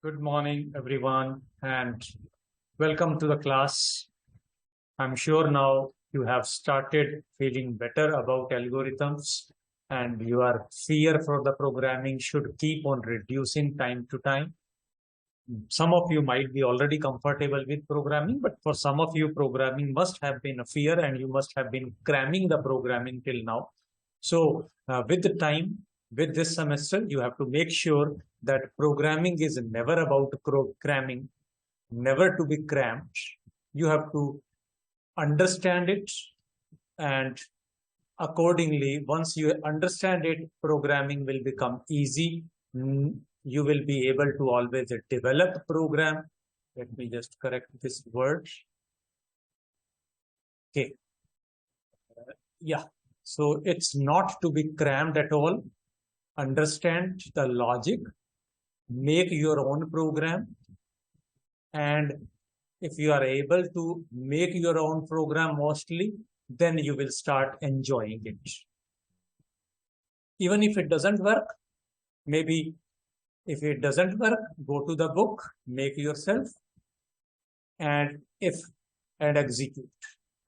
Good morning, everyone, and welcome to the class. I'm sure now you have started feeling better about algorithms, and your fear for the programming should keep on reducing time to time. Some of you might be already comfortable with programming, but for some of you, programming must have been a fear, and you must have been cramming the programming till now. So, with the time, with this semester, you have to make sure that programming is never about cramming, never to be crammed. You have to understand it, and accordingly, once you understand it, programming will become easy. You will be able to always develop program. Let me just correct this word. Okay. Yeah. So it's not to be crammed at all. Understand the logic, make your own program, and if you are able to make your own program mostly, then you will start enjoying it. Even if it doesn't work, maybe if it doesn't work, go to the book, make yourself, and execute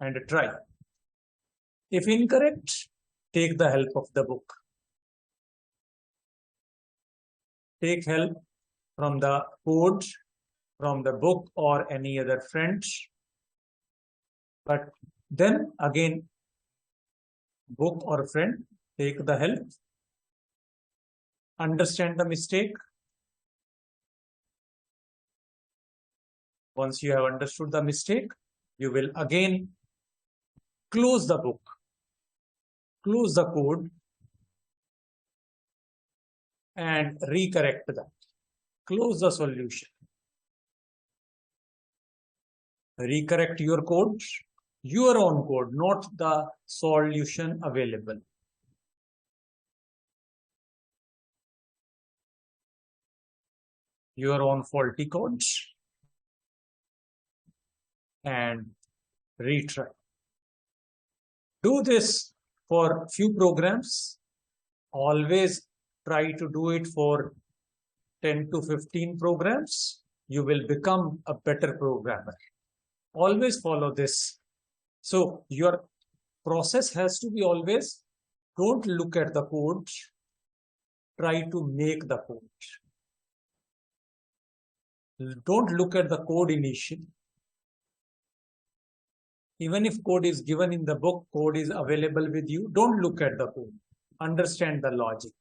and try. If incorrect, take the help of the book. Take help from the code, from the book or any other friend. But then again, book or friend, take the help, understand the mistake. Once you have understood the mistake, you will again close the book, close the code, and recorrect that. Close the solution. Recorrect your code, your own code, not the solution available. Your own faulty codes and retry. Do this for few programs. Always try to do it for 10 to 15 programs. You will become a better programmer. Always follow this. So your process has to be always, don't look at the code, try to make the code. Don't look at the code initially. Even if code is given in the book, code is available with you, don't look at the code. Understand the logic,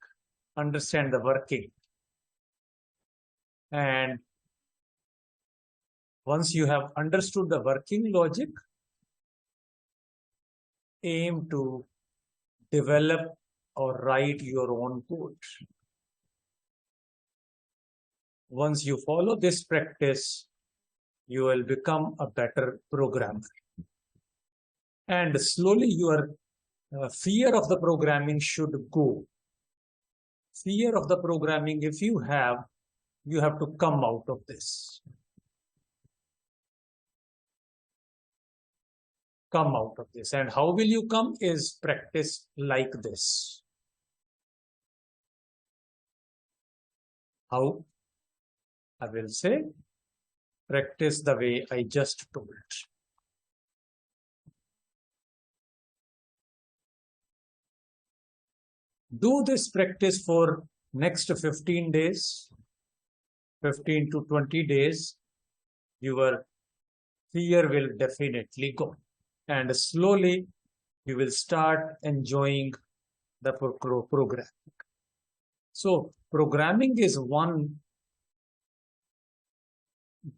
understand the working. And once you have understood the working logic, aim to develop or write your own code. Once you follow this practice, you will become a better programmer. And slowly your fear of the programming should go. Fear of the programming, if you have to come out of this. Come out of this. And how will you come is practice like this. How? I will say, practice the way I just told. Do this practice for next 15 days, 15 to 20 days. Your fear will definitely go. And slowly you will start enjoying the programming. So programming is one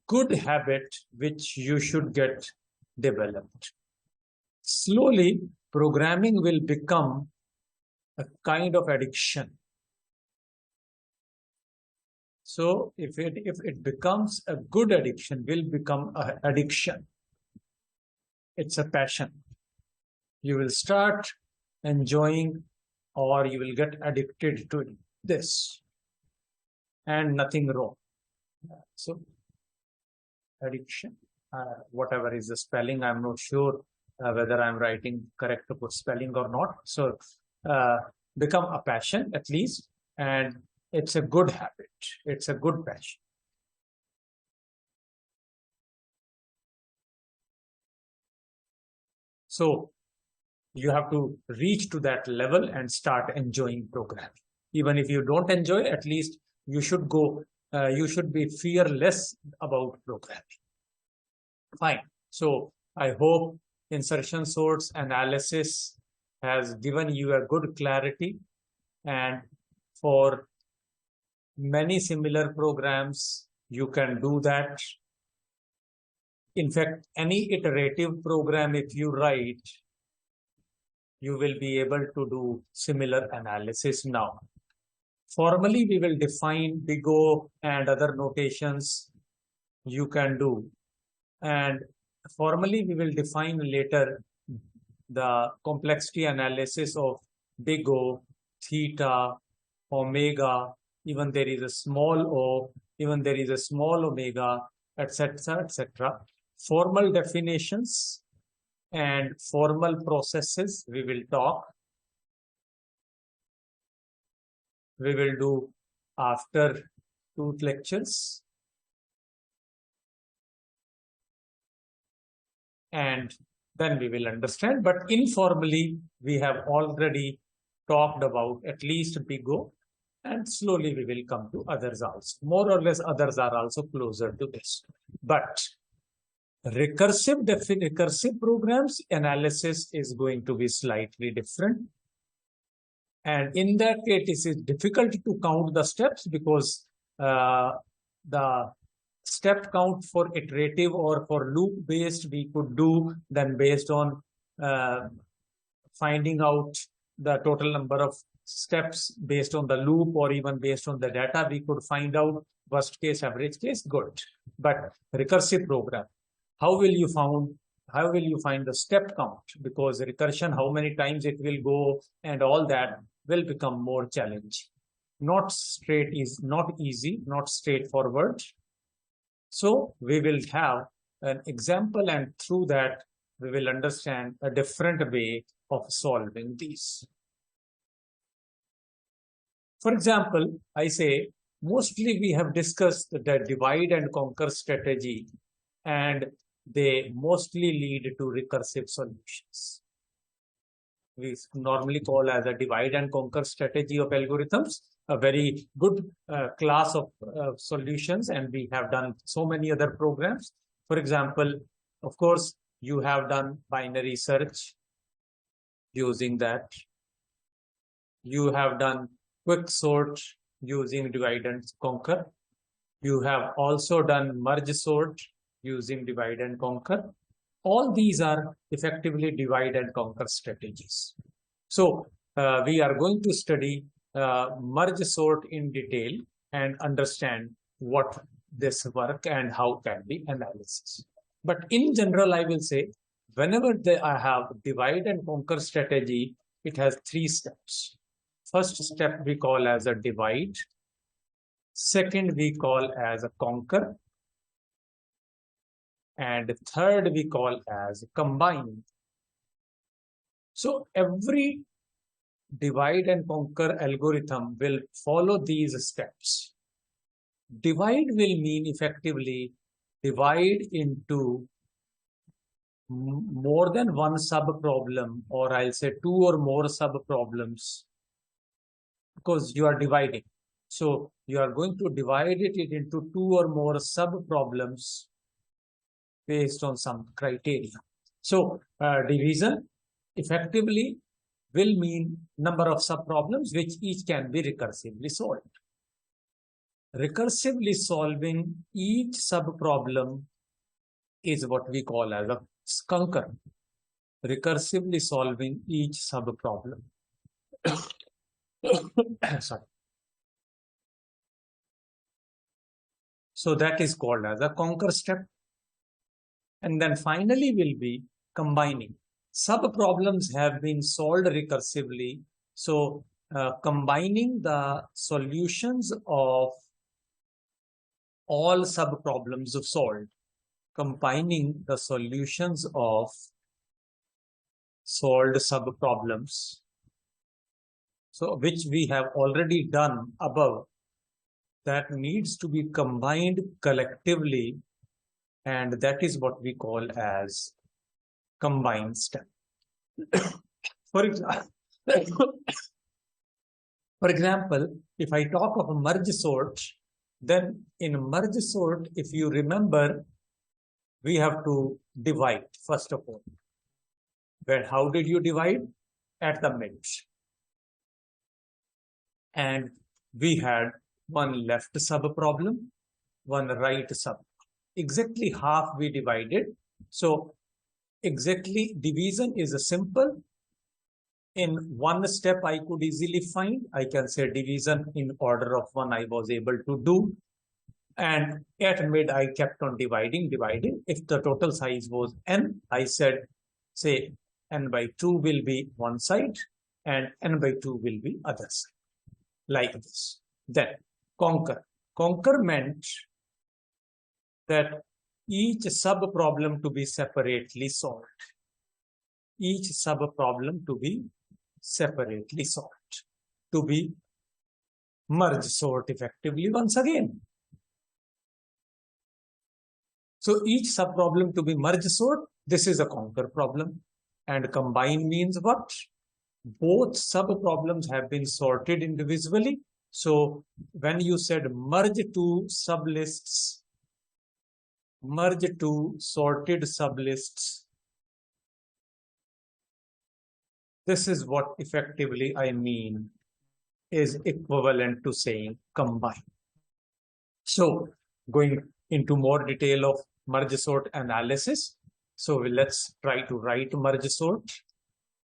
good habit which you should get developed. Slowly, programming will become a kind of addiction. So if it becomes a good addiction, will become an addiction. It's a passion. You will start enjoying, or you will get addicted to this, and nothing wrong. So addiction, whatever is the spelling, I'm not sure whether I'm writing correct spelling or not. So become a passion at least, and it's a good habit. It's a good passion. So you have to reach to that level and start enjoying programming. Even if you don't enjoy, at least you should go, you should be fearless about programming. Fine. So I hope insertion sorts analysis has given you a good clarity, and for many similar programs, you can do that. In fact, any iterative program, if you write, you will be able to do similar analysis now. Formally, we will define big O and other notations you can do. And formally, we will define later the complexity analysis of big O, theta, omega, even there is a small o, even there is a small omega, etc., etc. Formal definitions and formal processes we will talk. We will do after 2 lectures. And then we will understand. But informally, we have already talked about at least big O, and slowly we will come to others also. More or less others are also closer to this. But recursive programs analysis is going to be slightly different. And in that case, it is difficult to count the steps because the step count for iterative or for loop based we could do, then based on finding out the total number of steps based on the loop or even based on the data, we could find out worst case, average case, good. But recursive program, how will you find the step count? Because recursion, how many times it will go and all that will become more challenging. Not easy, not straightforward. So we will have an example, and through that we will understand a different way of solving these. For example, I say mostly we have discussed the divide and conquer strategy, and they mostly lead to recursive solutions. We normally call as a divide and conquer strategy of algorithms, a very good class of solutions, and we have done so many other programs. For example, of course, you have done binary search using that. You have done quick sort using divide and conquer. You have also done merge sort using divide and conquer. All these are effectively divide and conquer strategies. So we are going to study merge sort in detail and understand what this work and how can be analysis. But in general, I will say whenever I have divide and conquer strategy, it has 3 steps. First step we call as a divide. Second we call as a conquer. And third we call as combine. So every divide and conquer algorithm will follow these steps. Divide will mean effectively divide into more than one sub-problem, or I'll say 2 or more sub-problems, because you are dividing. So you are going to divide it into 2 or more sub-problems based on some criteria. So division effectively will mean number of sub-problems which each can be recursively solved. Recursively solving each sub-problem is what we call as a conquer. Recursively solving each sub-problem. Sorry. So that is called as a conquer step. And then finally will be combining. Sub-problems have been solved recursively. So combining the solutions of all sub-problems solved. Combining the solutions of solved sub-problems. So which we have already done above. That needs to be combined collectively. And that is what we call as combined step. For example, for example, if I talk of a merge sort, then in merge sort, if you remember, we have to divide first of all. Well, how did you divide? At the mid. And we had one left sub problem, one right sub. Exactly half we divided. So exactly division is a simple. In one step, I could easily find. I can say division in order of one I was able to do. And at mid, I kept on dividing. If the total size was n, I said, say, n by 2 will be one side and n by 2 will be other side. Like this. Then conquer. Conquer meant that each sub-problem to be separately solved. Each sub-problem to be separately solved. To be merge sort effectively once again. So each sub-problem to be merge sort, this is a conquer problem. And combine means what? Both sub-problems have been sorted individually. So when you said merge two sublists, merge two sorted sublists, this is what effectively I mean is equivalent to saying combine. So going into more detail of merge sort analysis. So let's try to write merge sort.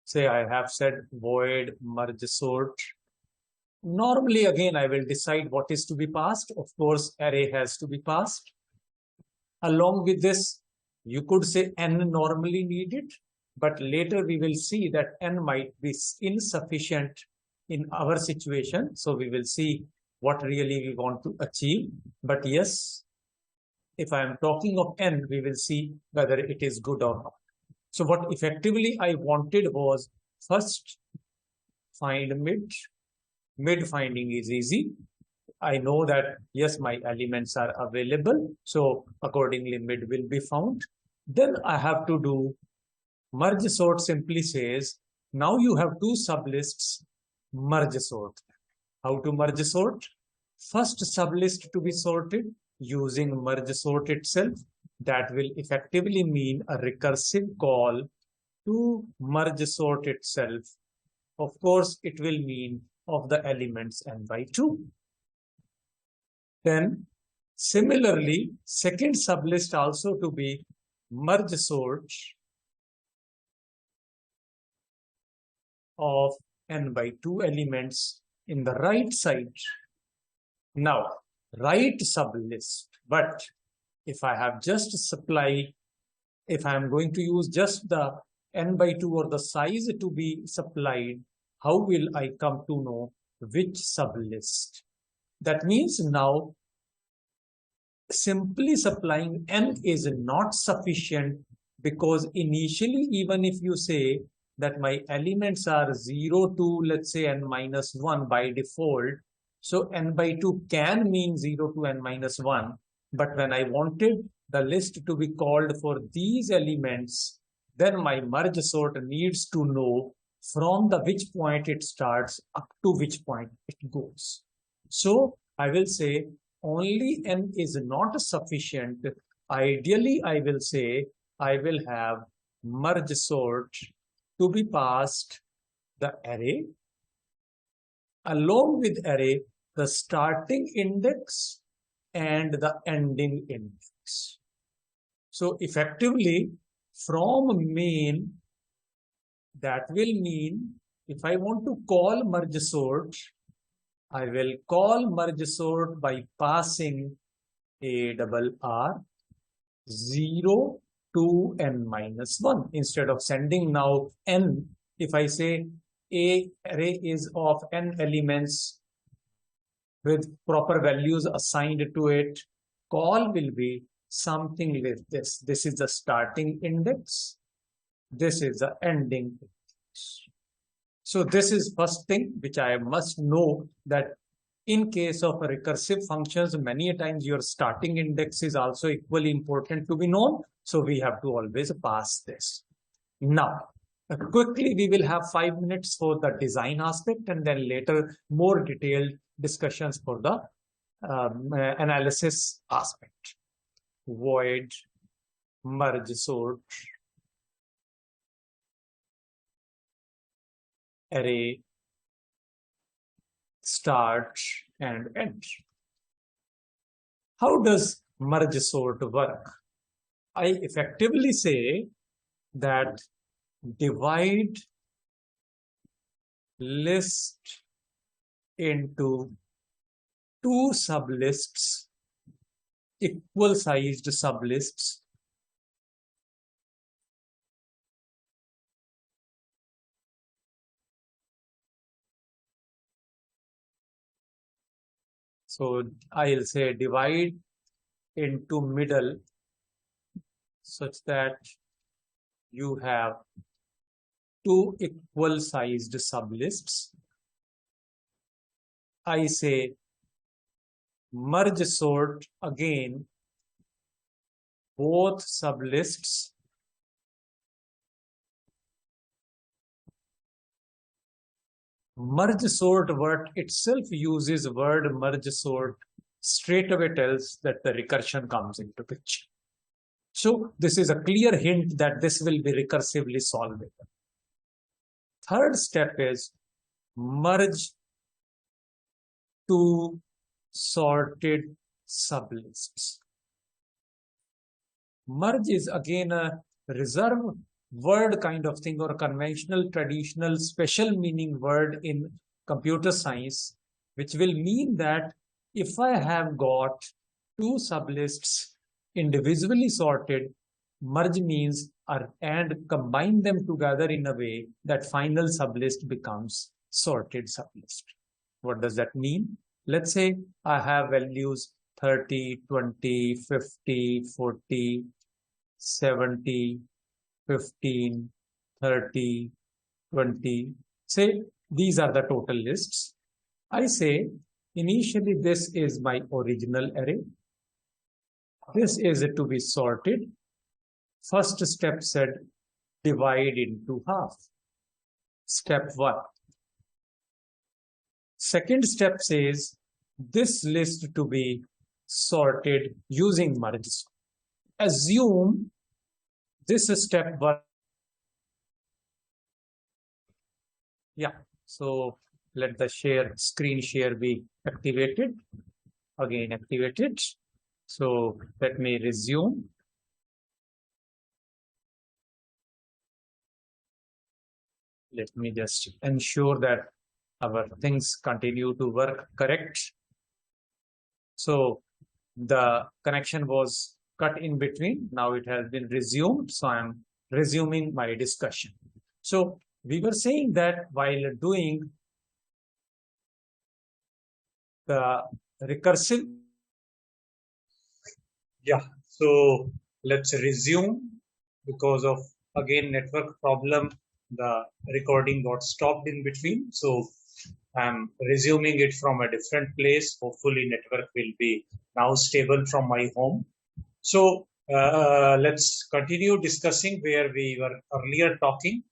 Say I have said void merge sort. Normally, again, I will decide what is to be passed. Of course, array has to be passed. Along with this, you could say n normally needed, but later we will see that n might be insufficient in our situation. So we will see what really we want to achieve. But yes, if I am talking of n, we will see whether it is good or not. So what effectively I wanted was first find mid. Mid finding is easy. I know that, yes, my elements are available. So accordingly, mid will be found. Then I have to do merge sort simply says, now you have two sublists, merge sort. How to merge sort? First sublist to be sorted using merge sort itself. That will effectively mean a recursive call to merge sort itself. Of course, it will mean of the elements n by 2. Then similarly, second sublist also to be merge sort of n by 2 elements in the right side. Now, right sublist, but if I have just supply, if I am going to use just the n by 2 or the size to be supplied, how will I come to know which sublist? That means now simply supplying n is not sufficient, because initially, even if you say that my elements are 0 to, let's say, n minus 1 by default, so n by 2 can mean 0 to n minus 1. But when I wanted the list to be called for these elements, then my merge sort needs to know from the which point it starts up to which point it goes. So I will say only n is not sufficient. Ideally, I will say I will have merge sort to be passed the array, along with array, the starting index and the ending index. So effectively, from main, that will mean if I want to call merge sort, I will call merge sort by passing ARR 0 to n minus 1. Instead of sending now n, if I say a array is of n elements with proper values assigned to it, call will be something like this. This is the starting index. This is the ending index. So this is first thing which I must know, that in case of recursive functions, many times your starting index is also equally important to be known. So we have to always pass this. Now, Quickly, we will have 5 minutes for the design aspect and then later more detailed discussions for the analysis aspect. Void, merge sort, array, start, and end. How does merge sort work? I effectively say that divide list into two sublists, equal sized sublists, so I'll say divide into middle such that you have two equal sized sublists. I say merge sort again both sublists merge sort word itself uses word merge sort straight away tells that the recursion comes into picture. So this is a clear hint that this will be recursively solvable. Third step is merge two sorted sublists. Merge is again a reserve word kind of thing or a conventional, traditional, special meaning word in computer science, which will mean that if I have got two sublists individually sorted, merge means and combine them together in a way that final sublist becomes sorted sublist. What does that mean? Let's say I have values 30, 20, 50, 40, 70, 15, 30, 20. Say these are the total lists. I say initially this is my original array. This is to be sorted. First step said divide into half. Step 1. Second step says this list to be sorted using merge. Assume this is step 1. Yeah, so let the screen share be activated. Again activated. So let me resume. Let me just ensure that our things continue to work correct. So the connection was cut in between. Now it has been resumed. So I'm resuming my discussion. So we were saying that while doing the recursive. Yeah, so let's resume because of again network problem. The recording got stopped in between. So I'm resuming it from a different place. Hopefully network will be now stable from my home. So let's continue discussing where we were earlier talking.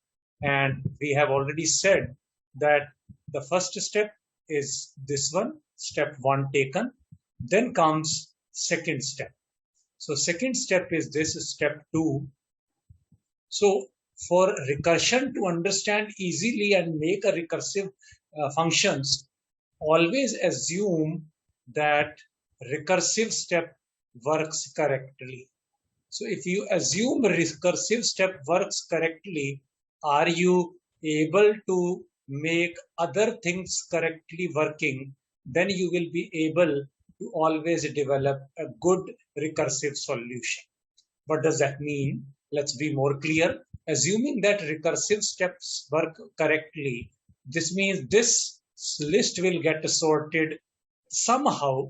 And we have already said that the first step is this one, step 1 taken. Then comes second step. So second step is this, step 2. So for recursion to understand easily and make a recursive functions, always assume that recursive step works correctly. So if you assume recursive step works correctly, are you able to make other things correctly working? Then you will be able to always develop a good recursive solution. What does that mean? Let's be more clear. Assuming that recursive steps work correctly, this means this list will get sorted somehow.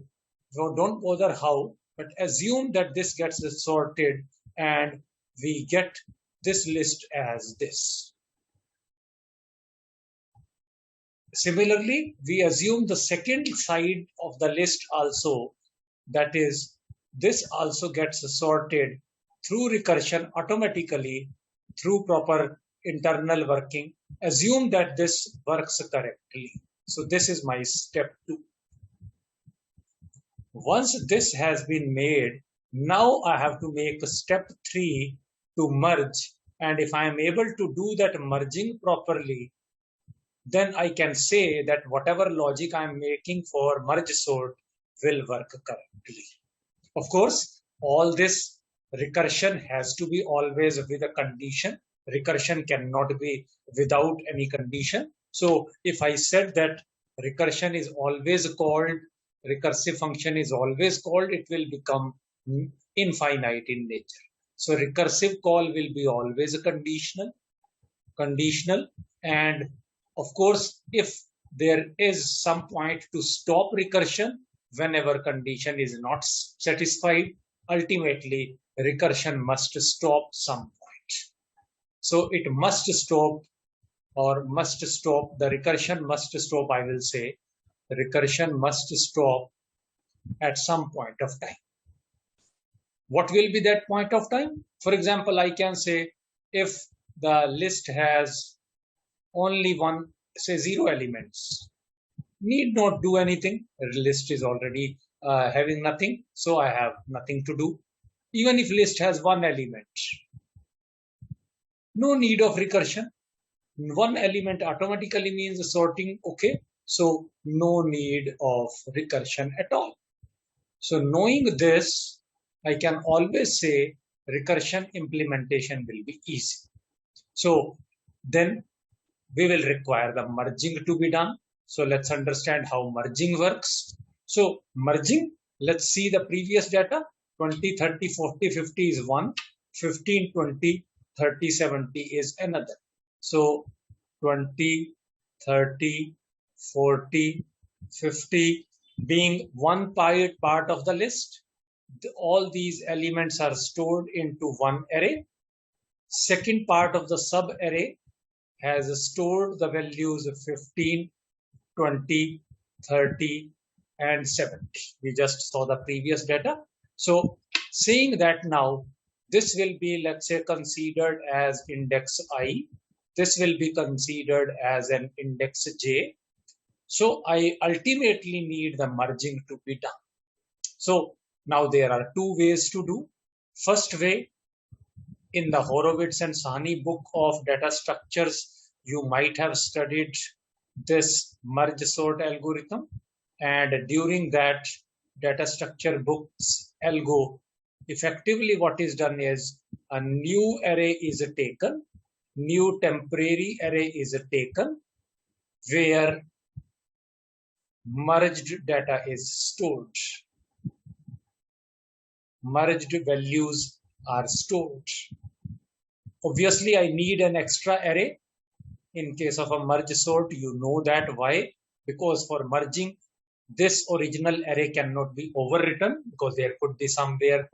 So don't bother how, but assume that this gets sorted and we get this list as this. Similarly, we assume the second side of the list also, that is, this also gets sorted through recursion automatically through proper internal working. Assume that this works correctly. So this is my step 2. Once this has been made, now I have to make step 3 to merge. And if I am able to do that merging properly, then I can say that whatever logic I am making for merge sort will work correctly. Of course, all this recursion has to be always with a condition. Recursion cannot be without any condition. So if I said that recursion is always called, recursive function is always called, it will become infinite in nature. So recursive call will be always a conditional, and of course, if there is some point to stop recursion, whenever condition is not satisfied, ultimately recursion must stop some point. So it must stop, the recursion must stop, I will say, the recursion must stop at some point of time. What will be that point of time? For example, I can say if the list has only one, say 0 elements, need not do anything. The list is already having nothing, so I have nothing to do. Even if list has 1 element, no need of recursion. 1 element automatically means sorting, okay? So no need of recursion at all. So knowing this, I can always say recursion implementation will be easy. So then we will require the merging to be done. So let's understand how merging works. So merging, let's see the previous data. 20, 30, 40, 50 is one. 15, 20, 30, 70 is another. So 20, 30, 40, 50 being one part of the list. All these elements are stored into one array. Second part of the sub array has stored the values of 15, 20, 30, and 70. We just saw the previous data. So saying that now, this will be, let's say, considered as index I. This will be considered as an index J. So I ultimately need the merging to be done. So now there are 2 ways to do. First way, in the Horowitz and Sahni book of data structures, you might have studied this merge sort algorithm. And during that data structure book's algo, effectively what is done is a new array is taken, new temporary array is taken, where merged data is stored. Merged values are stored. Obviously, I need an extra array. In case of a merge sort, you know that. Why? Because for merging, this original array cannot be overwritten, because there could be somewhere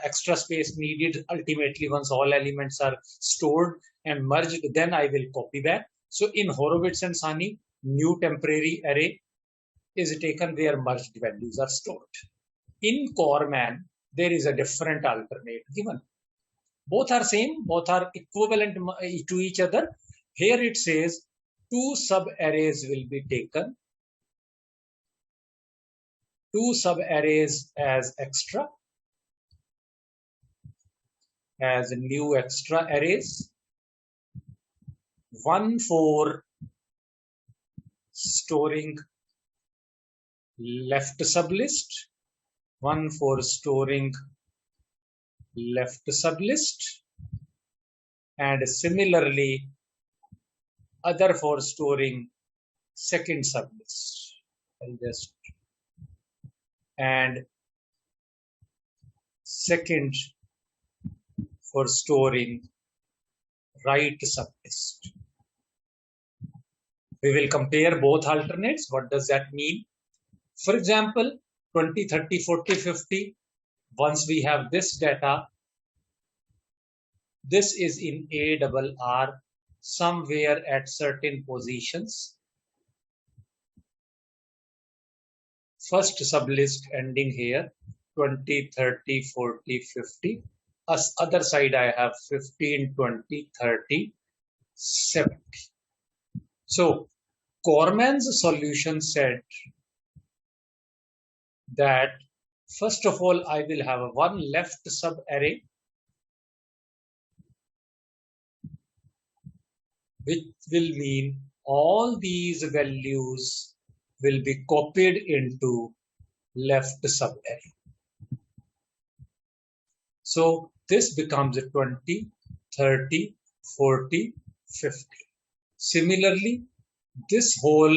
extra space needed. Ultimately, once all elements are stored and merged, then I will copy back. So in Horowitz and Sahni, new temporary array is taken where merged values are stored. In Corman, there is a different alternate given. Both are same, both are equivalent to each other. Here it says 2 sub-arrays will be taken, 2 sub-arrays as extra, as new extra arrays, one for storing left sublist, one for storing left sublist, and similarly other for storing second sublist. And second for storing right sublist. We will compare both alternates. What does that mean? For example, 20, 30, 40, 50. Once we have this data, this is in ARR somewhere at certain positions. First sublist ending here, 20, 30, 40, 50. Other side I have 15, 20, 30. 70. So Corman's solution said that first of all, I will have a one left sub-array which will mean all these values will be copied into left sub-array. So this becomes a 20, 30, 40, 50. Similarly, this whole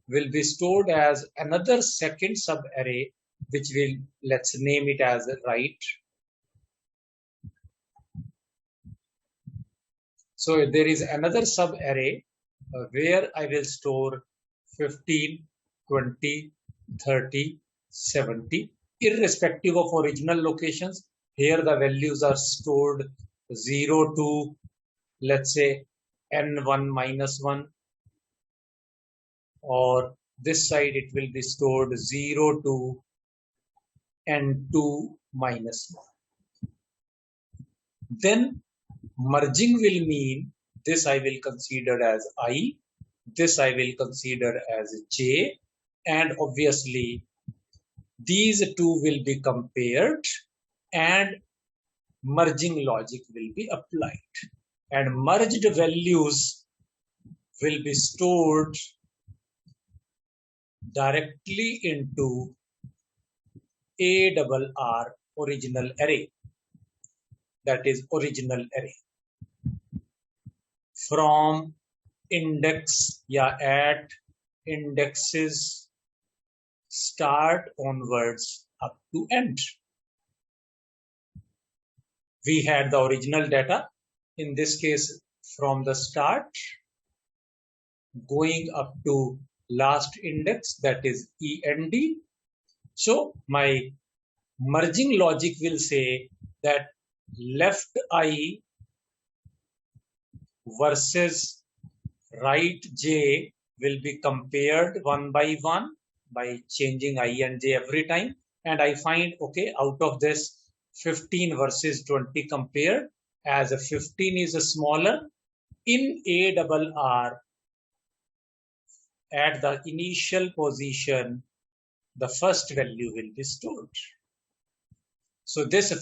will be stored as another second sub-array, which will, let's name it as right. So there is another sub-array where I will store 15, 20, 30, 70, irrespective of original locations. Here the values are stored 0 to, let's say, n1 minus 1, or this side it will be stored 0 to n2 minus 1. Then merging will mean this I will consider as I, this I will consider as j, and obviously these two will be compared and merging logic will be applied, and merged values will be stored directly into ARR original array, that is original array, from index at indexes start onwards up to end. We had the original data, in this case from the start going up to last index, that is END. So my merging logic will say that left I versus right j will be compared one by one by changing I and j every time, and I find, okay, out of this 15 versus 20 compared, as a 15 is a smaller, in ARR at the initial position the first value will be stored. So this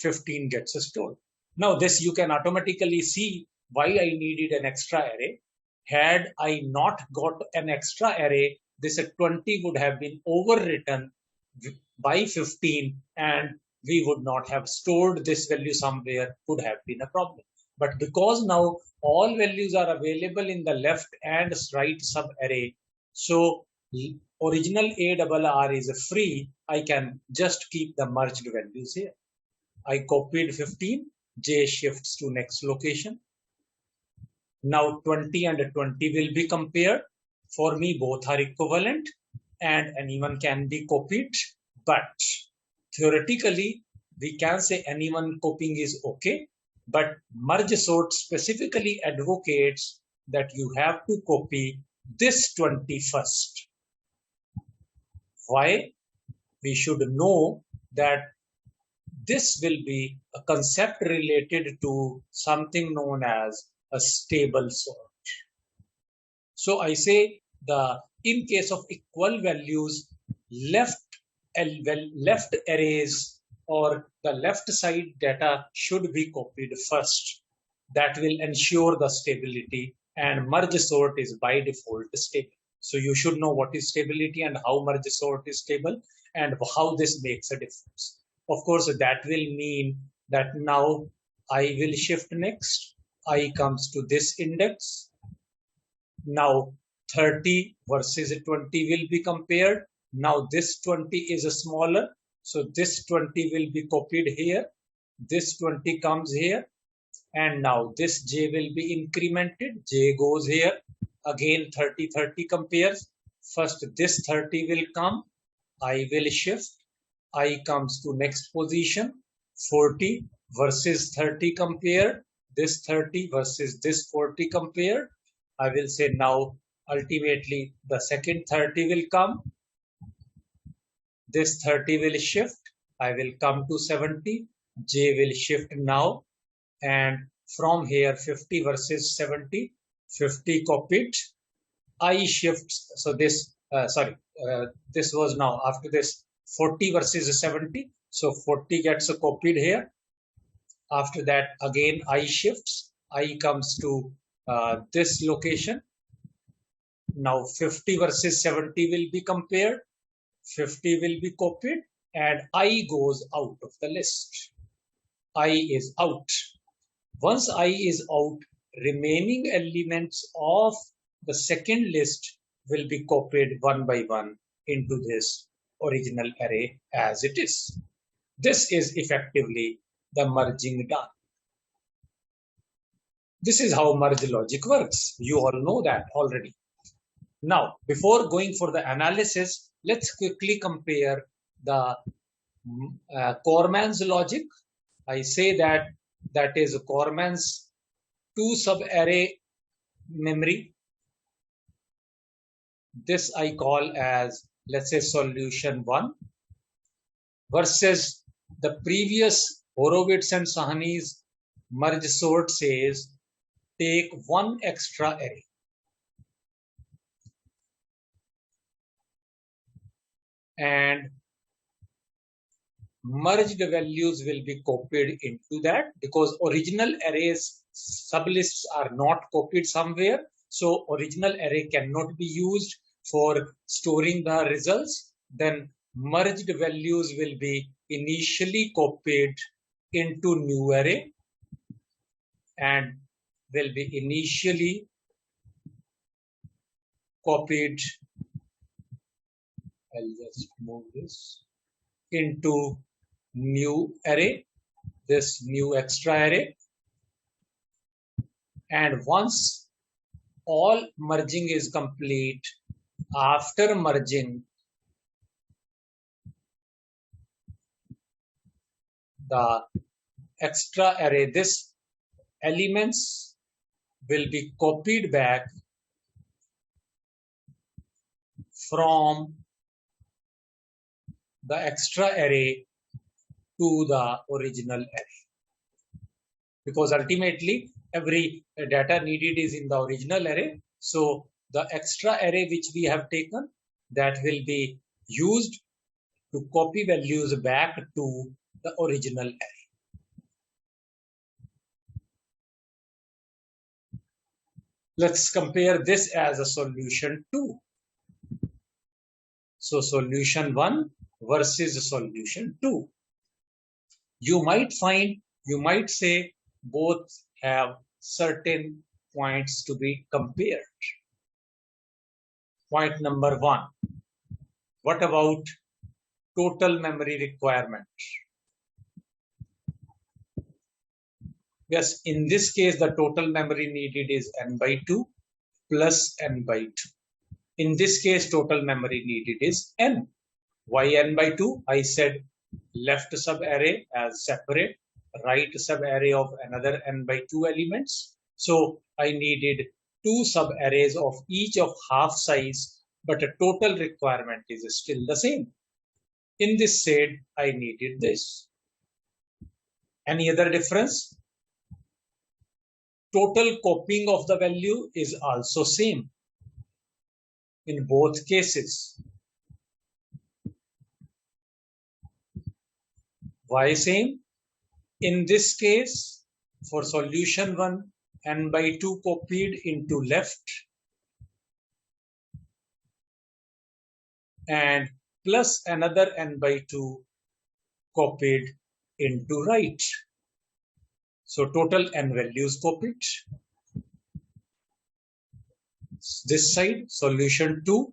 15 gets stored. Now this you can automatically see why I needed an extra array. Had I not got an extra array, this 20 would have been overwritten by 15 and we would not have stored this value somewhere, would have been a problem. But because now all values are available in the left and right sub array, so original ARR is free, I can just keep the merged values here. I copied 15, j shifts to next location. Now 20 and 20 will be compared. For me, both are equivalent and anyone can be copied, but theoretically, we can say anyone copying is okay, but merge sort specifically advocates that you have to copy this 20 first. Why? We should know that this will be a concept related to something known as a stable sort. So I say in case of equal values, left arrays or the left side data should be copied first. That will ensure the stability, and merge sort is by default stable. So you should know what is stability and how merge sort is stable and how this makes a difference. Of course, that will mean that now I will shift next. I comes to this index. Now 30 versus 20 will be compared. Now this 20 is a smaller, so this 20 will be copied here. This 20 comes here, and now this j will be incremented. J goes here. Again 30 compares. First this 30 will come. I will shift. I comes to next position. 40 versus 30 compared. This 30 versus this 40 compared. I will say now ultimately the second 30 will come. This 30 will shift. I will come to 70. J will shift now. And from here 50 versus 70. 50 copied, I shifts, so this, this was now after this 40 versus 70, so 40 gets copied here. After that, again, I shifts, I comes to this location. Now 50 versus 70 will be compared, 50 will be copied, and I goes out of the list. I is out. Once I is out, remaining elements of the second list will be copied one by one into this original array as it is. This is effectively the merging done. This is how merge logic works. You all know that already. Now, before going for the analysis, let's quickly compare the Corman's logic. I say that is Corman's two sub-array memory. This I call as, let's say, solution 1 versus the previous Horowitz and Sahni's merge sort says take one extra array. And merged values will be copied into that because original arrays sublists are not copied somewhere. So original array cannot be used for storing the results. Then merged values will be initially copied into new array and will be initially copied. I'll just move this into new array, this new extra array. And once all merging is complete, after merging, the extra array, this elements will be copied back from the extra array to the original array, because ultimately every data needed is in the original array. So the extra array which we have taken, that will be used to copy values back to the original array. Let's compare this as a solution 2. So solution 1 versus solution 2. You might say both have certain points to be compared. Point number 1. What about total memory requirement? Yes, in this case, the total memory needed is n by 2 plus n by 2. In this case, total memory needed is n. Why n by 2? I said left sub-array as separate, right sub-array of another n by 2 elements. So I needed 2 sub-arrays of each of half size, but a total requirement is still the same. In this said, I needed this. Any other difference? Total copying of the value is also same in both cases. Why same? In this case, for solution 1, n by 2 copied into left and plus another n by 2 copied into right. So total n values copied. This side, solution 2,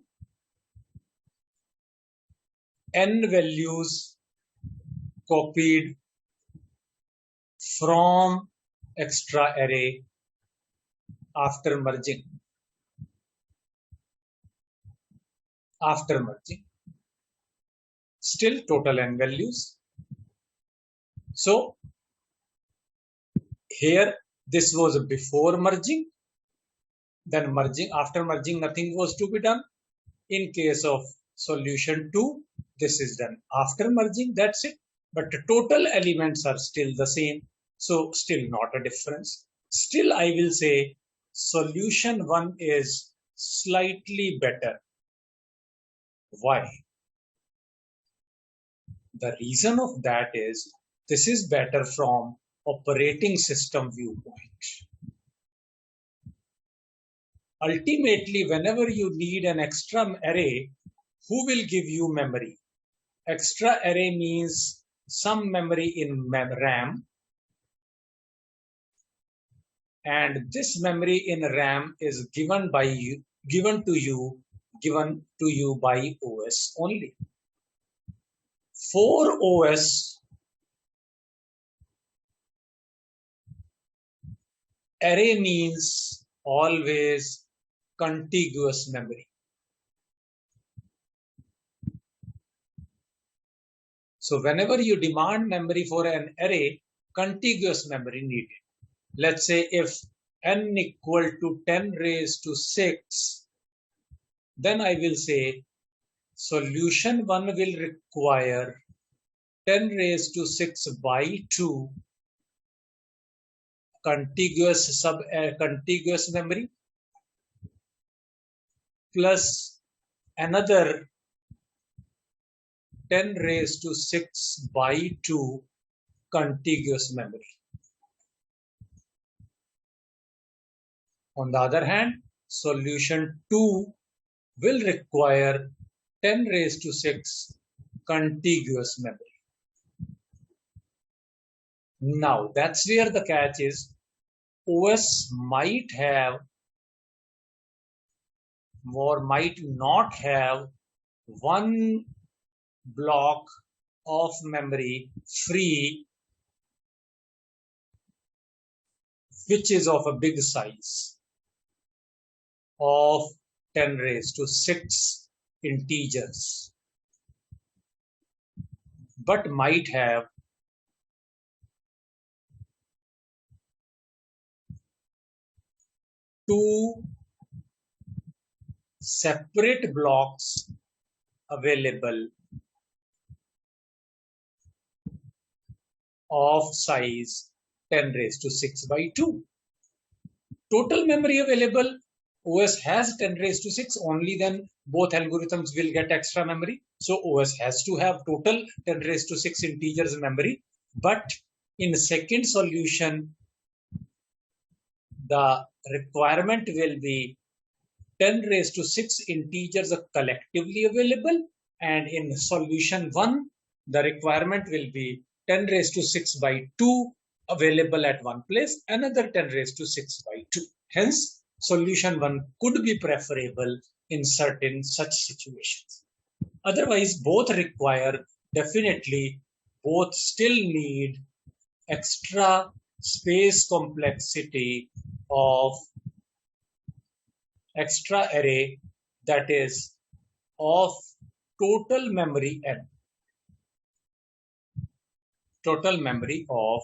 n values copied from extra array after merging. Still total n values. So here this was before merging, then merging, after merging nothing was to be done. In case of solution 2, this is done after merging, that's it. But the total elements are still the same, so still not a difference. Still I will say solution 1 is slightly better. Why? The reason of that is this is better from operating system viewpoint. Ultimately, whenever you need an extra array, who will give you memory? Extra array means some memory in RAM, and this memory in RAM is given to you by OS only. For OS, array means always contiguous memory. So whenever you demand memory for an array, contiguous memory needed. Let's say if n equal to 10 raised to 6, then I will say solution 1 will require 10 raised to 6 by 2 contiguous memory plus another 10 raised to 6 by 2 contiguous memory. On the other hand, solution 2 will require 10 raised to 6 contiguous memory. Now, that's where the catch is. OS might have or might not have one block of memory free, which is of a big size of 10 raised to 6 integers, but might have two separate blocks available of size 10 raised to 6 by 2. Total memory available, OS has 10 raised to 6, only then both algorithms will get extra memory. So OS has to have total 10 raised to 6 integers memory. But in second solution, the requirement will be 10 raised to 6 integers are collectively available. And in solution 1, the requirement will be 10 raised to 6 by 2 available at one place, another 10 raised to 6 by 2. Hence, solution 1 could be preferable in certain such situations. Otherwise, both require definitely, both still need extra space complexity of extra array, that is of total memory n. Total memory of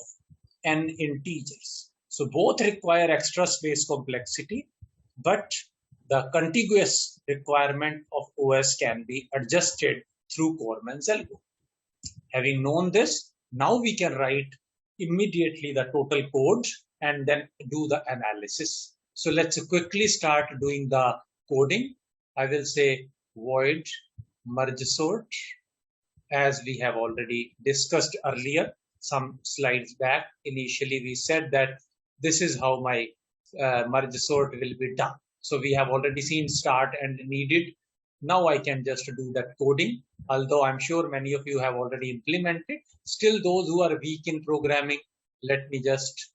n integers. So both require extra space complexity, but the contiguous requirement of OS can be adjusted through Corman's algo. Having known this, now we can write immediately the total code and then do the analysis. So let's quickly start doing the coding. I will say void merge sort, as we have already discussed earlier, some slides back. Initially, we said that this is how my merge sort will be done. So we have already seen start and needed. Now I can just do that coding, although I'm sure many of you have already implemented. Still, those who are weak in programming, let me just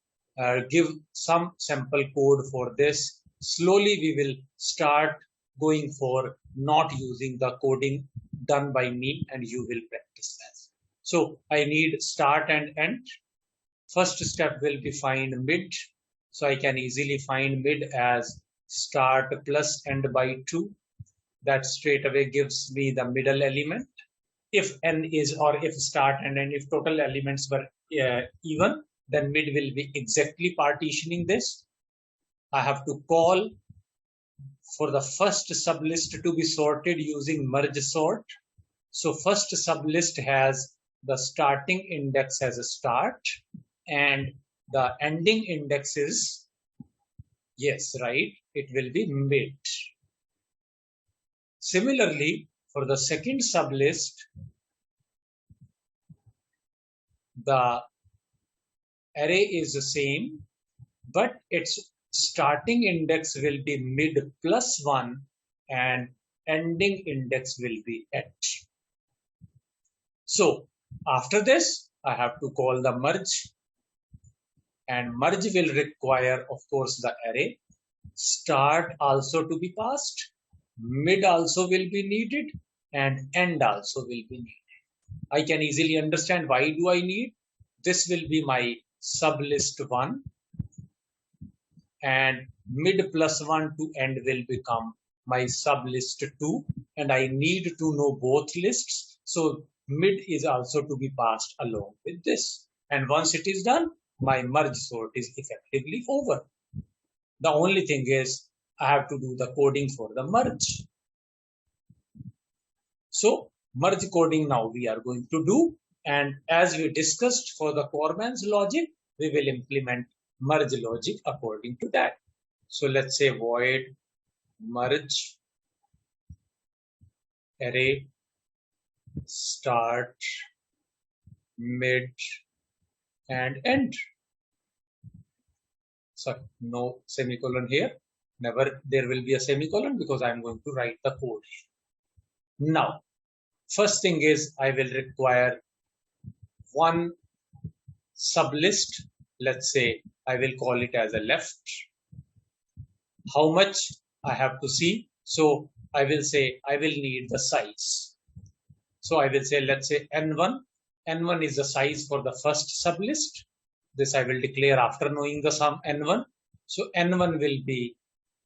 give some sample code for this. Slowly, we will start going for not using the coding done by me, and you will practice that. So I need start and end. First step will be find mid. So I can easily find mid as start plus end by 2. That straight away gives me the middle element. If n is, or if start and end, if total elements were even, then mid will be exactly partitioning this. I have to call for the first sublist to be sorted using merge sort. So first sublist has the starting index as a start and the ending index is Yes, right. It will be mid. Similarly, for the second sublist, the array is the same, but its starting index will be mid plus 1 and ending index will be at. So after this, I have to call the merge, and merge will require, of course, the array. Start also to be passed, mid also will be needed, and end also will be needed. I can easily understand why do I need. This will be my sublist 1, and mid plus 1 to end will become my sublist 2, and I need to know both lists. So mid is also to be passed along with this. And once it is done, my merge sort is effectively over. The only thing is I have to do the coding for the merge. So merge coding now we are going to do. And as we discussed for the Corman's logic, we will implement merge logic according to that. So let's say void merge array start mid and end. So no semicolon here. Never there will be a semicolon because I'm going to write the code. Now, first thing is I will require one sublist. Let's say I will call it as a left. How much I have to see? So I will say I will need the size. So I will say, let's say n1. N1 is the size for the first sublist. This I will declare after knowing the sum n1. So n1 will be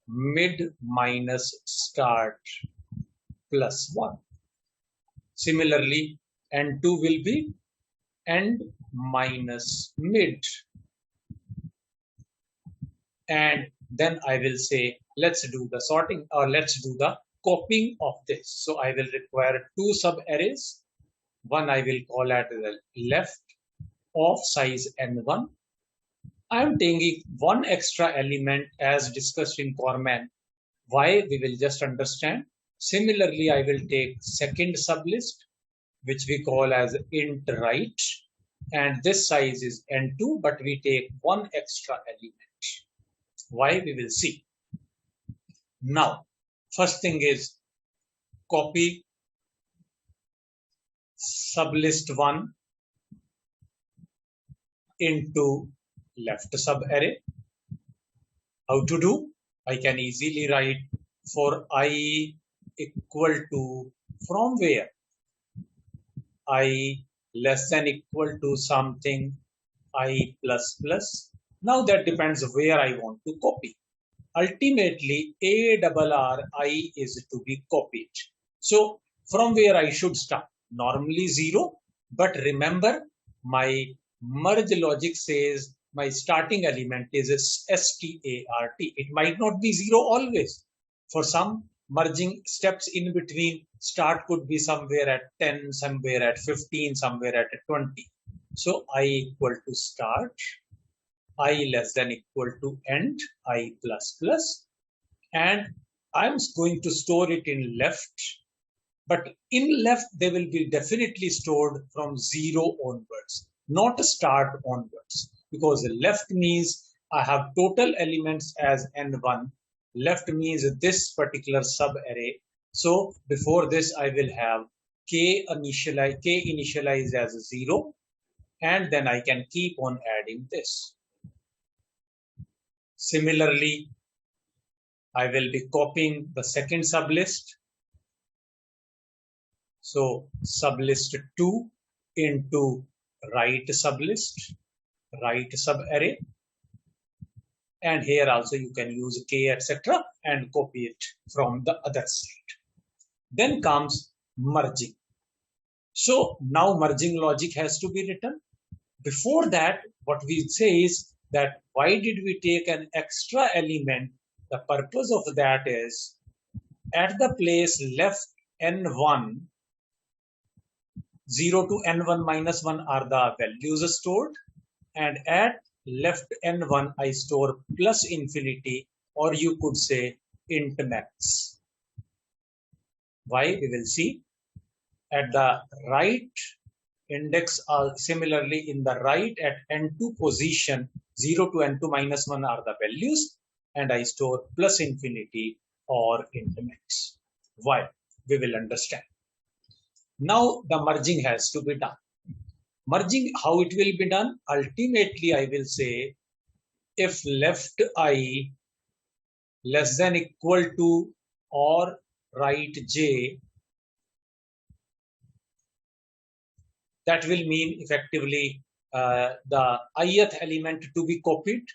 mid minus start plus 1. Similarly, n2 will be end minus mid. And then I will say, let's do the sorting, or let's do the copying of this. So I will require two sub arrays. One I will call at the left of size n1. I am taking one extra element as discussed in Corman. Why? We will just understand. Similarly, I will take second sublist, which we call as int right. And this size is n2, but we take one extra element. Why? We will see. Now, first thing is copy sublist 1 into left subarray. How to do? I can easily write for I equal to from where? I less than equal to something I plus plus. Now that depends where I want to copy. Ultimately, ARRI is to be copied. So from where I should start? Normally 0, but remember my merge logic says my starting element is START. It might not be 0 always. For some merging steps in between, start could be somewhere at 10, somewhere at 15, somewhere at 20. So I equal to start, I less than equal to end, I plus plus, and I'm going to store it in left, but in left they will be definitely stored from 0 onwards, not start onwards, because left means I have total elements as n1. Left means this particular sub array. So before this I will have k initialized as 0, and then I can keep on adding this. Similarly, I will be copying the second sublist. So sublist 2 into right sublist, right subarray. And here also you can use k, etc. and copy it from the other side. Then comes merging. So now merging logic has to be written. Before that, what we say is that why did we take an extra element? The purpose of that is at the place left n1, 0 to n1 minus 1 are the values stored, and at left n1 I store plus infinity or you could say int max. Why? We will see. At the right index, similarly in the right at n2 position, 0 to n2 minus 1 are the values, and I store plus infinity or int max. Why? We will understand. Now the merging has to be done. Merging, how it will be done? Ultimately, I will say if left I less than equal to or right j, that will mean effectively the ith element to be copied,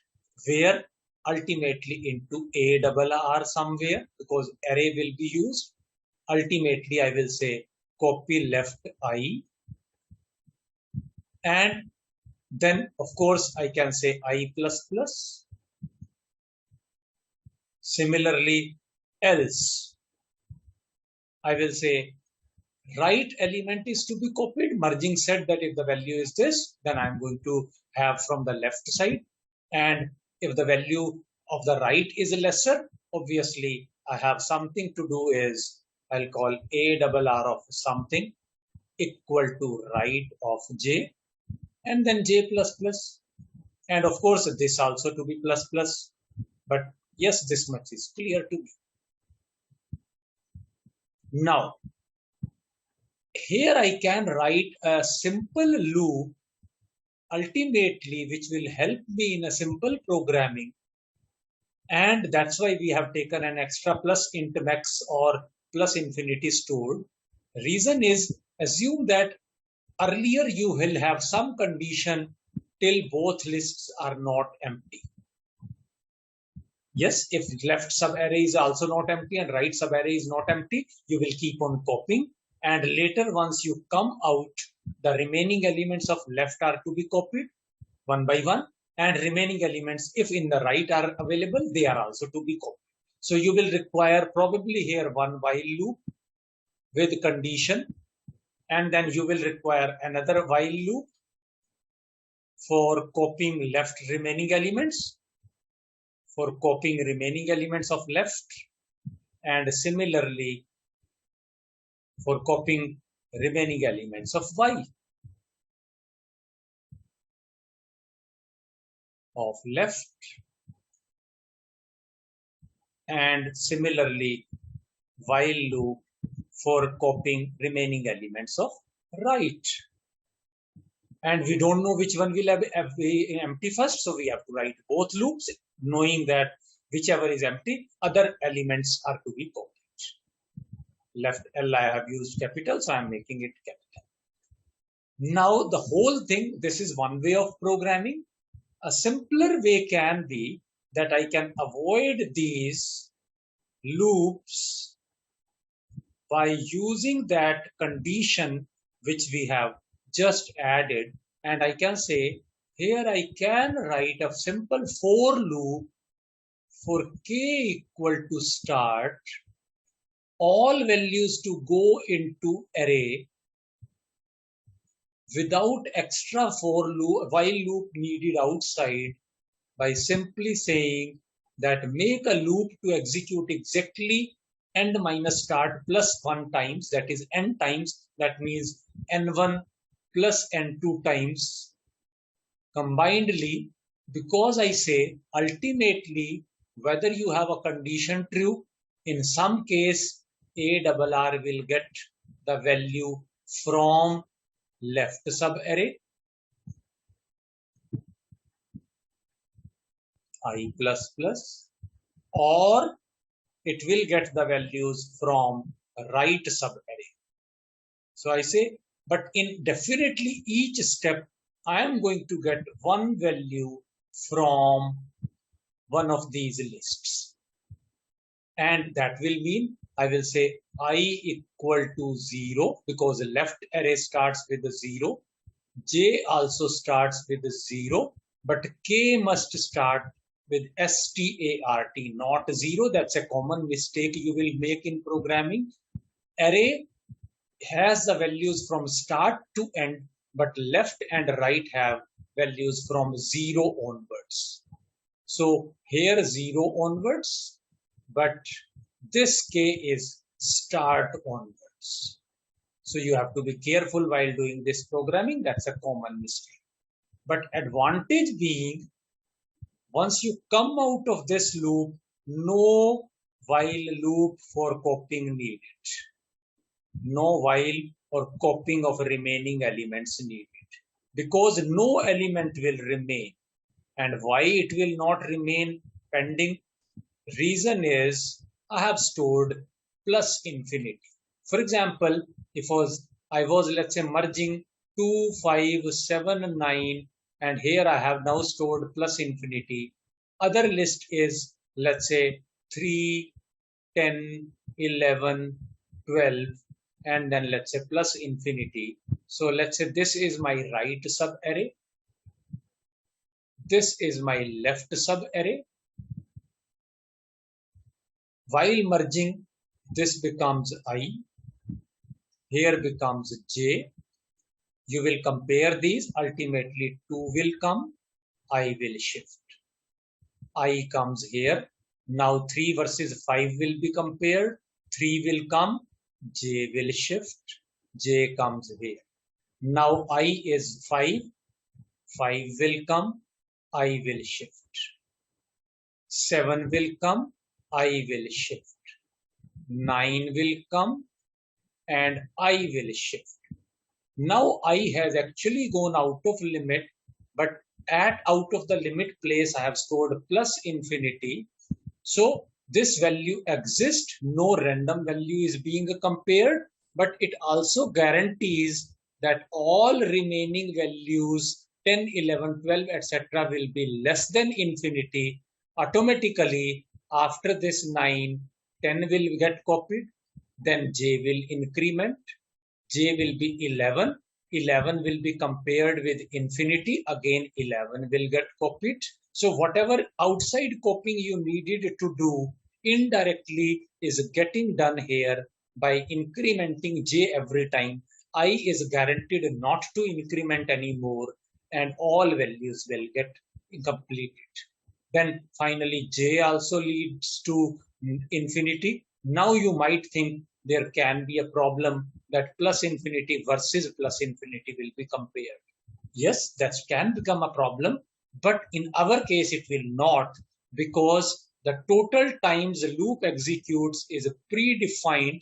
where ultimately into a double r somewhere, because array will be used. Ultimately, I will say copy left I, and then of course I can say I plus plus. Similarly, else I will say right element is to be copied. Merging said that if the value is this, then I'm going to have from the left side. And if the value of the right is lesser, obviously I have something to do is I'll call a double r of something equal to right of j, and then j plus plus. And of course, this also to be plus plus. But yes, this much is clear to me. Now, here I can write a simple loop ultimately which will help me in a simple programming, and that's why we have taken an extra plus int max or plus infinity stored. Reason is, assume that earlier you will have some condition till both lists are not empty. Yes, if left subarray is also not empty and right subarray is not empty, you will keep on copying. And later, once you come out, the remaining elements of left are to be copied one by one, and remaining elements, if in the right are available, they are also to be copied. So you will require probably here one while loop with condition, and then you will require another while loop for copying left remaining elements, for copying remaining elements of left, and similarly for copying remaining elements of y, of left, and similarly while loop for copying remaining elements of right. And we don't know which one will have empty first, so we have to write both loops, knowing that whichever is empty, other elements are to be copied. Left L I have used capital, so I'm making it capital. Now the whole thing, this is one way of programming. A simpler way can be that I can avoid these loops by using that condition which we have just added, and I can say here I can write a simple for loop for k equal to start, all values to go into array without extra for loop, while loop needed outside, by simply saying that make a loop to execute exactly end minus start plus 1 times, that is n times, that means n1 plus n2 times combinedly, because I say ultimately whether you have a condition true, in some case a double r will get the value from left subarray I plus plus, or it will get the values from right subarray. So I say, but in definitely each step, I am going to get one value from one of these lists. And that will mean I will say I equal to 0, because the left array starts with 0. J also starts with 0, but K must start with START, not 0. That's a common mistake you will make in programming. Array has the values from start to end, but left and right have values from 0 onwards. So here 0 onwards, but this k is start onwards. So you have to be careful while doing this programming. That's a common mistake. But advantage being, once you come out of this loop, no while loop for copying needed. No while or copying of remaining elements needed. Because no element will remain. And why it will not remain pending? Reason is I have stored plus infinity. For example, if I was let's say merging 2, 5, 7, 9, and here I have now stored plus infinity. Other list is let's say 3, 10, 11, 12, and then let's say plus infinity. So let's say this is my right sub array. This is my left sub array. While merging, this becomes I, here becomes J. You will compare these, ultimately 2 will come, I will shift. I comes here. Now 3 versus 5 will be compared, 3 will come, J will shift, J comes here. Now I is 5, 5 will come, I will shift. 7 will come, I will shift. 9 will come and I will shift. Now I has actually gone out of limit, but at out of the limit place I have stored plus infinity. So this value exists, no random value is being compared, but it also guarantees that all remaining values 10, 11, 12, etc. will be less than infinity. Automatically, after this 9, 10 will get copied, then J will increment, J will be 11, 11 will be compared with infinity, again 11 will get copied. So whatever outside copying you needed to do indirectly is getting done here by incrementing J every time. I is guaranteed not to increment anymore and all values will get completed. Then finally J also leads to infinity. Now you might think there can be a problem that plus infinity versus plus infinity will be compared. Yes, that can become a problem, but in our case it will not, because the total times the loop executes is predefined.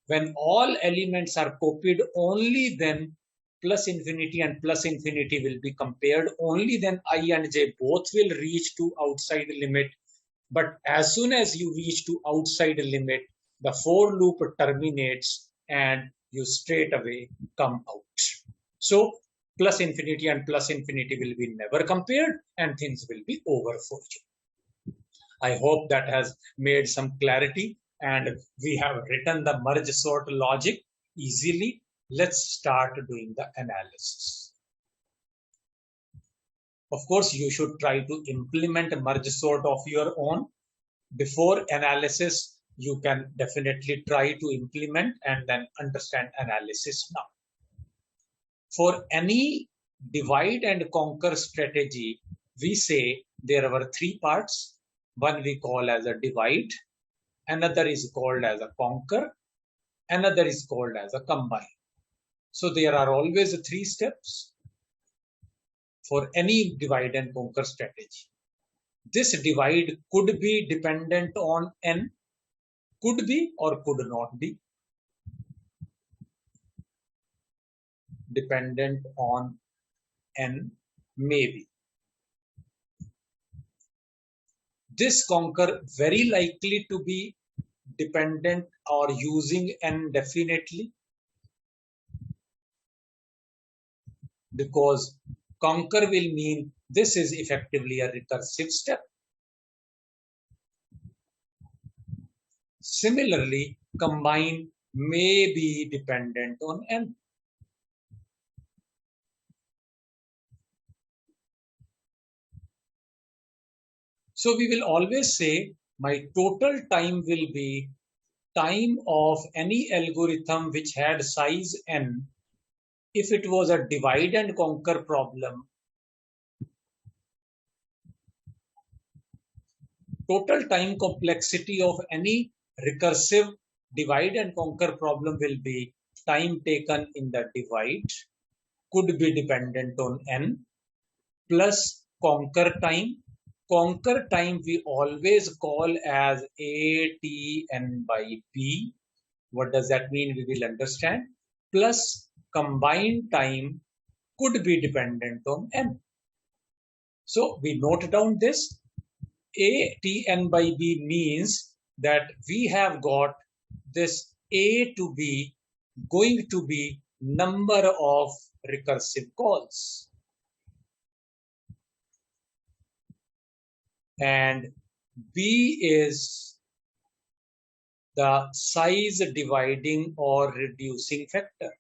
When all elements are copied, only then plus infinity and plus infinity will be compared. Only then I and J both will reach to outside limit. But as soon as you reach to outside limit, the for loop terminates and you straight away come out. So plus infinity and plus infinity will be never compared and things will be over for you. I hope that has made some clarity and we have written the merge sort logic easily. Let's start doing the analysis. Of course, you should try to implement merge sort of your own. Before analysis, you can definitely try to implement and then understand analysis now. For any divide and conquer strategy, we say there were 3 parts. One we call as a divide, another is called as a conquer, another is called as a combine. So there are always 3 steps for any divide and conquer strategy. This divide could be dependent on n, could be or could not be. Dependent on n, maybe. This conquer very likely to be dependent or using n definitely, because conquer will mean this is effectively a recursive step. Similarly, combine may be dependent on n. So we will always say my total time will be time of any algorithm which had size n. If it was a divide and conquer problem, total time complexity of any recursive divide and conquer problem will be time taken in the divide could be dependent on n plus conquer time. Conquer time we always call as a t n by b. What does that mean? We will understand. Plus combined time could be dependent on n. So we note down this. A t n by b means that we have got this a to be going to be number of recursive calls. And b is the size dividing or reducing factor.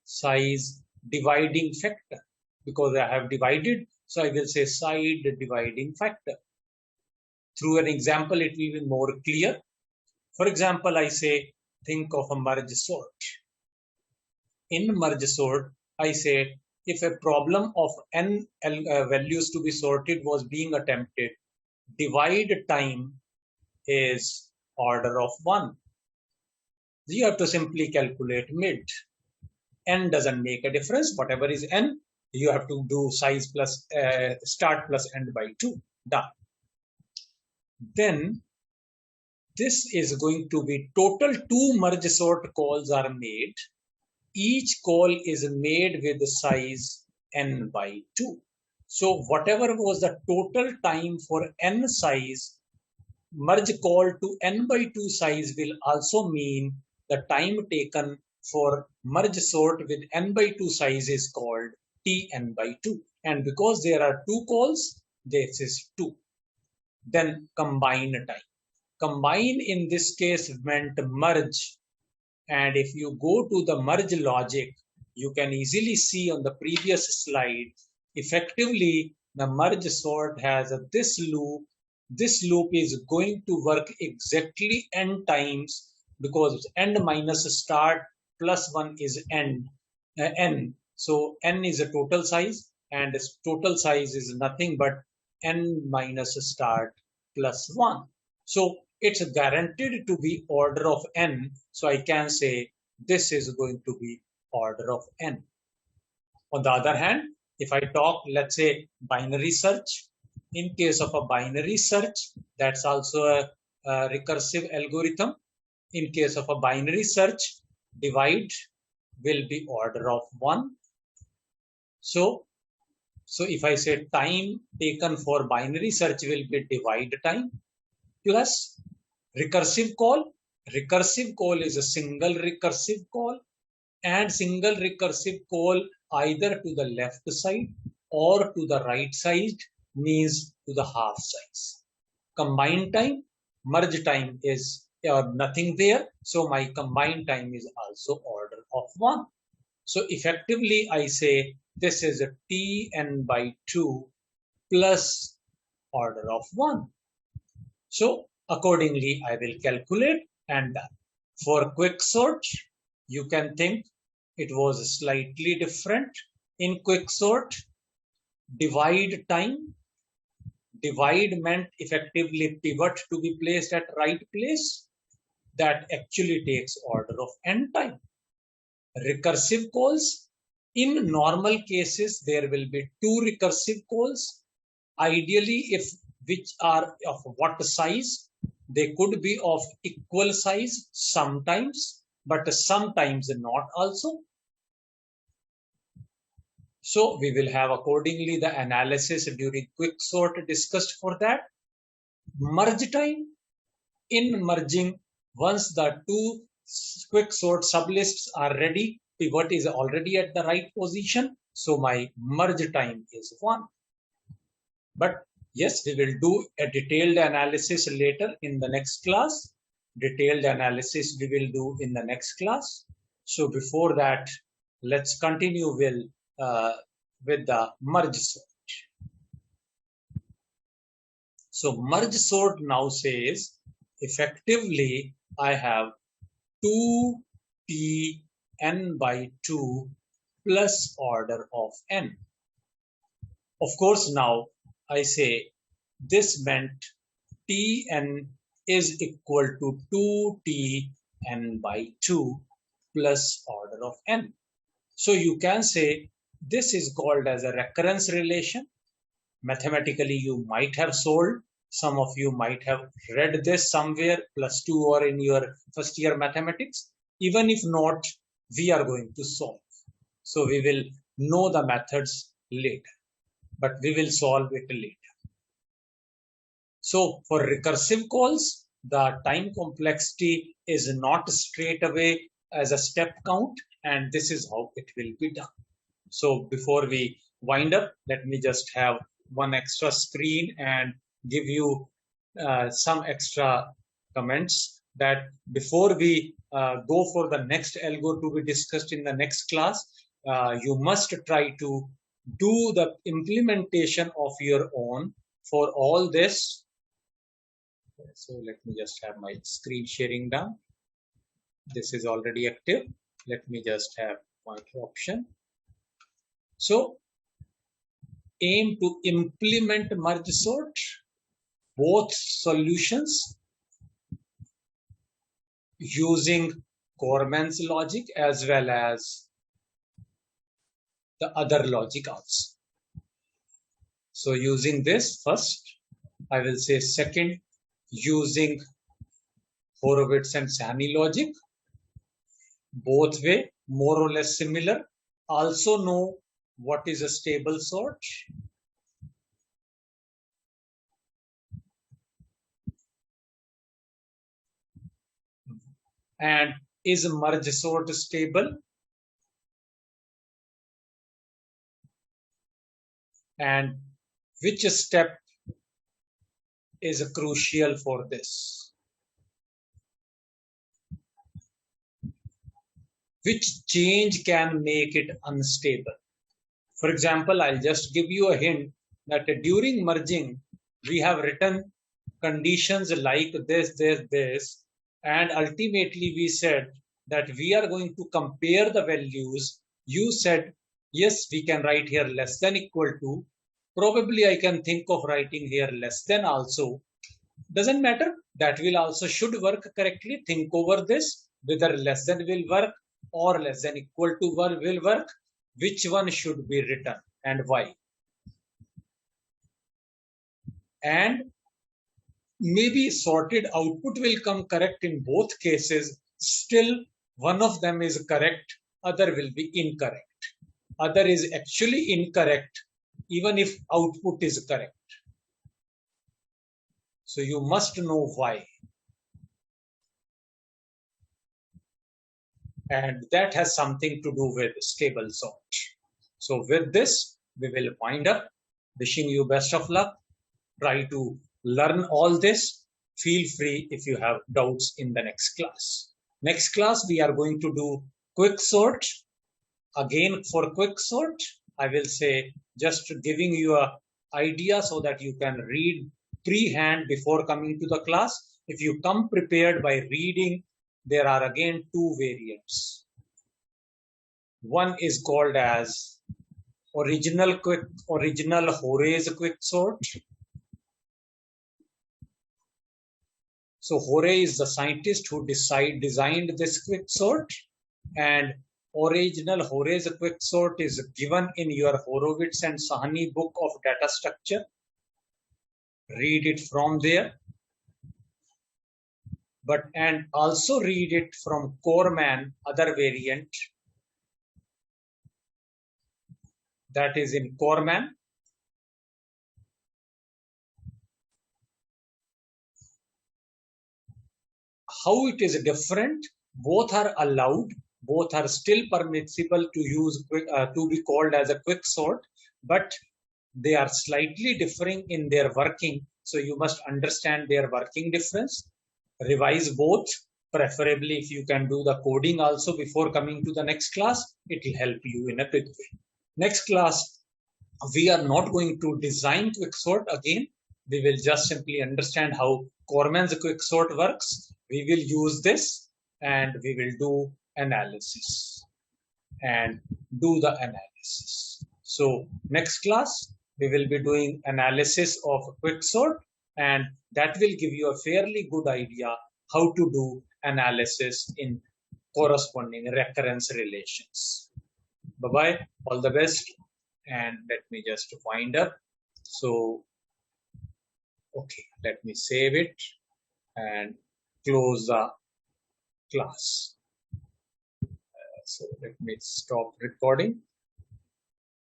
Size dividing factor. Because I have divided, so I will say side dividing factor. Through an example, it will be more clear. For example, I say, think of a merge sort. In merge sort, I say, if a problem of n values to be sorted was being attempted, divide time is order of 1. You have to simply calculate mid. N doesn't make a difference. Whatever is n, you have to do size plus start plus end by 2. Done. Then this is going to be total 2 merge sort calls are made. Each call is made with size n by 2. So whatever was the total time for n size, merge call to n by 2 size will also mean the time taken for merge sort with n by 2 size is called tn by 2. And because there are 2 calls, this is 2. Then combine time. Combine in this case meant merge. And if you go to the merge logic, you can easily see on the previous slide, effectively the merge sort has this loop. This loop is going to work exactly n times because end minus start plus 1 is end, n. So n is a total size and total size is nothing but n minus start plus 1. So it's guaranteed to be order of n. So I can say this is going to be order of n. On the other hand, if I talk, let's say binary search, in case of a binary search, that's also a recursive algorithm. In case of a binary search, divide will be order of 1. So if I say time taken for binary search will be divide time plus recursive call. Recursive call is a single recursive call, and single recursive call either to the left side or to the right side means to the half size. Combined time, merge time is nothing there. So my combined time is also order of 1. So effectively I say this is a tn by 2 plus order of 1. So accordingly I will calculate and done. For quicksort, you can think it was slightly different. In quicksort, divide time. Divide meant effectively pivot to be placed at right place. That actually takes order of n time. Recursive calls. In normal cases, there will be 2 recursive calls. Ideally, if which are of what size? They could be of equal size sometimes, but sometimes not also. So we will have accordingly the analysis during quicksort discussed for that. Merge time. In merging, once the 2 quicksort sublists are ready, pivot is already at the right position. So my merge time is 1. But yes, we will do a detailed analysis later in the next class. Detailed analysis we will do in the next class. So before that, let's continue with the merge sort. So merge sort now says, effectively, I have 2t n by 2 plus order of n. Of course, now I say this meant Tn is equal to 2Tn by 2 plus order of n. So you can say this is called as a recurrence relation. Mathematically, you might have solved. Some of you might have read this somewhere, +2 or in your first year mathematics. Even if not, we are going to solve. So we will know the methods later, but we will solve it later. So for recursive calls, the time complexity is not straight away as a step count, and this is how it will be done. So before we wind up, let me just have one extra screen and give you some extra comments that before we go for the next algo to be discussed in the next class, you must try to do the implementation of your own for all this. So let me just have my screen sharing down. This is already active. Let me just have pointer option. So aim to implement merge sort both solutions using Corman's logic as well as the other logic also. So using this first, I will say second, using Horowitz and Sani logic, both way more or less similar. Also know what is a stable sort. And is merge sort stable? And which step is crucial for this? Which change can make it unstable? For example, I'll just give you a hint that during merging, we have written conditions like this, and ultimately we said that we are going to compare the values. You said, yes, we can write here less than equal to. Probably I can think of writing here less than also. Doesn't matter. That will also should work correctly. Think over this, whether less than will work or less than equal to will work. Which one should be written and why? And maybe sorted output will come correct in both cases. Still, one of them is correct, other will be incorrect. Other is actually incorrect, even if output is correct. So you must know why. And that has something to do with stable sort. So with this, we will wind up. Wishing you best of luck. Try to learn all this. Feel free if you have doubts in the next class. Next class, we are going to do quick sort. Again, for quick sort, I will say just giving you an idea so that you can read pre-hand before coming to the class. If you come prepared by reading, there are again two variants. One is called as original Horace quick sort. So Horace is the scientist who designed this quick sort, and original Horace quick sort is given in your Horowitz and Sahni book of data structure. Read it from there. And also read it from Corman, other variant, that is in Corman. How it is different, both are allowed, both are still permissible to use to be called as a quick sort, but they are slightly differing in their working. So you must understand their working difference. Revise both, preferably if you can do the coding also before coming to the next class, it will help you in a big way. Next class, we are not going to design quicksort again. We will just simply understand how Corman's quicksort works. We will use this and we will do analysis and do the analysis. So next class, we will be doing analysis of quicksort and that will give you a fairly good idea how to do analysis in corresponding recurrence relations. Bye bye, all the best, and let me just wind up. So, okay, let me save it and close the class. So let me stop recording.